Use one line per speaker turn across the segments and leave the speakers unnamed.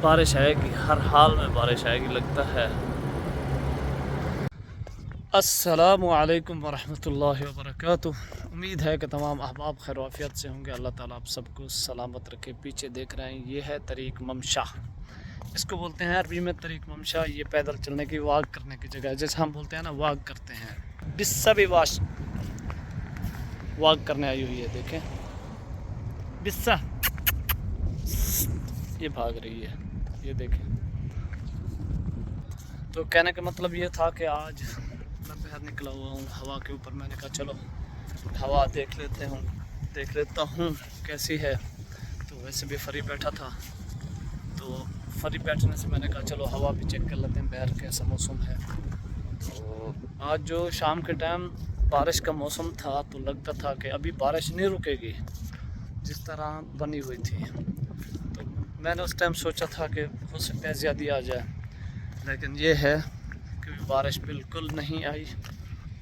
بارش آئے گی، ہر حال میں بارش آئے گی لگتا ہے۔ السلام علیکم ورحمۃ اللہ وبرکاتہ۔ امید ہے کہ تمام احباب خیر و عافیت سے ہوں گے۔ اللہ تعالیٰ آپ سب کو سلامت رکھے۔ پیچھے دیکھ رہے ہیں یہ ہے طریق ممشا، اس کو بولتے ہیں عربی میں طریق ممشا۔ یہ پیدل چلنے کی واک کرنے کی جگہ ہے، جیسے ہم بولتے ہیں نا واک کرتے ہیں۔ بسا بھی واک کرنے آئی ہوئی ہے، دیکھیں بسا یہ بھاگ رہی ہے، یہ دیکھیں۔ تو کہنے کا مطلب یہ تھا کہ آج میں باہر نکلا ہوا ہوں ہوا کے اوپر، میں نے کہا چلو ہوا دیکھ لیتا ہوں کیسی ہے۔ تو ویسے بھی فری بیٹھا تھا، تو فری بیٹھنے سے میں نے کہا چلو ہوا بھی چیک کر لیتے ہیں باہر کیسا موسم ہے۔ تو آج جو شام کے ٹائم بارش کا موسم تھا تو لگتا تھا کہ ابھی بارش نہیں رکے گی، جس طرح بنی ہوئی تھی۔ تو میں نے اس ٹائم سوچا تھا کہ ہو سکتا ہے زیادہ آ جائے، لیکن یہ ہے کہ بارش بالکل نہیں آئی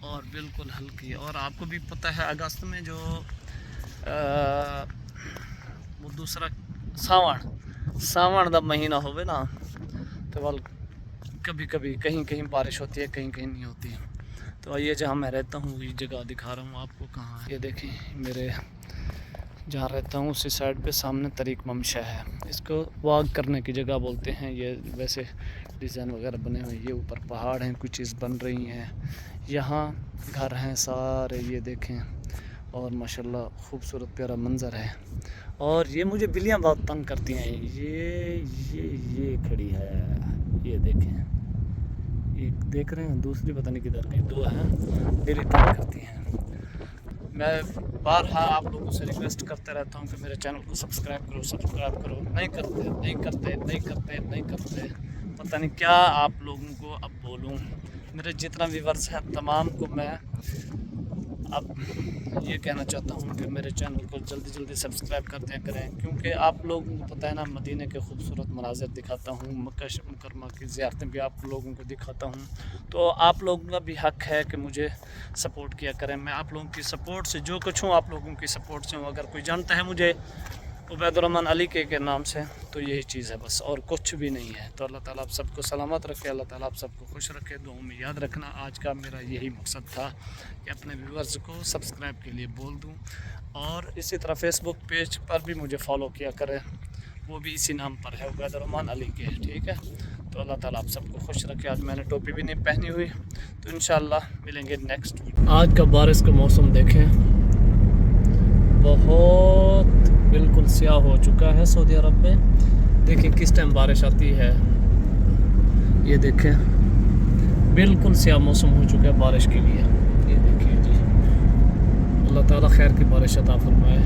اور بالکل ہلکی۔ اور آپ کو بھی پتہ ہے اگست میں جو وہ دوسرا ساون دا مہینہ ہوئے نا، تو کبھی کبھی کہیں بارش ہوتی ہے، کہیں نہیں ہوتی ہے۔ تو یہ جہاں میں رہتا ہوں وہی جگہ دکھا رہا ہوں آپ کو کہاں ہے۔ یہ دیکھیں میرے جہاں رہتا ہوں اسی سائڈ پہ سامنے طریق ممشا ہے، اس کو واک کرنے کی جگہ بولتے ہیں۔ یہ ویسے ڈیزائن وغیرہ بنے ہوئے، یہ اوپر پہاڑ ہیں، کچھ چیز بن رہی ہیں، یہاں گھر ہیں سارے، یہ دیکھیں۔ اور ماشاءاللہ خوبصورت پیارا منظر ہے۔ اور یہ مجھے بلیاں بہت تنگ کرتی ہیں، یہ کھڑی ہے، یہ دیکھیں، یہ دیکھ رہے ہیں، دوسری پتہ نہیں کدھر گئی، دو ہیں، میری تنگ کرتی ہیں۔ میں بارہا آپ لوگوں سے ریکویسٹ کرتے رہتا ہوں کہ میرے چینل کو سبسکرائب کرو، نہیں کرتے، پتہ نہیں کیا آپ لوگوں کو اب بولوں۔ میرے جتنا ویورز ہیں تمام کو میں اب یہ کہنا چاہتا ہوں کہ میرے چینل کو جلدی سبسکرائب کر دیا کریں، کیونکہ آپ لوگوں کو پتہ ہے نا مدینے کے خوبصورت مناظر دکھاتا ہوں، مکہ مکرمہ کی زیارتیں بھی آپ لوگوں کو دکھاتا ہوں۔ تو آپ لوگوں کا بھی حق ہے کہ مجھے سپورٹ کیا کریں۔ میں آپ لوگوں کی سپورٹ سے جو کچھ ہوں، آپ لوگوں کی سپورٹ سے ہوں۔ اگر کوئی جانتا ہے مجھے عبید الرحمن علی کے نام سے، تو یہی چیز ہے بس، اور کچھ بھی نہیں ہے۔ تو اللہ تعالیٰ آپ سب کو سلامت رکھے، اللہ تعالیٰ آپ سب کو خوش رکھے، دعاؤں میں یاد رکھنا۔ آج کا میرا یہی مقصد تھا کہ اپنے ویورز کو سبسکرائب کے لیے بول دوں، اور اسی طرح فیس بک پیج پر بھی مجھے فالو کیا کریں، وہ بھی اسی نام پر ہے، عبید الرحمن علی کے، ٹھیک ہے۔ تو اللہ تعالیٰ آپ سب کو خوش رکھے۔ آج میں نے ٹوپی بھی نہیں پہنی ہوئی، تو انشاءاللہ ملیں گے نیکسٹ ویڈیو۔ آج کا بارش کا موسم دیکھیں، بہت بالکل سیاہ ہو چکا ہے سعودی عرب میں۔ دیکھیں کس ٹائم بارش آتی ہے، یہ دیکھیں بالکل سیاہ موسم ہو چکا ہے بارش کے لیے۔ یہ دیکھیں جی، اللہ تعالیٰ خیر کی بارش عطا فرمائے۔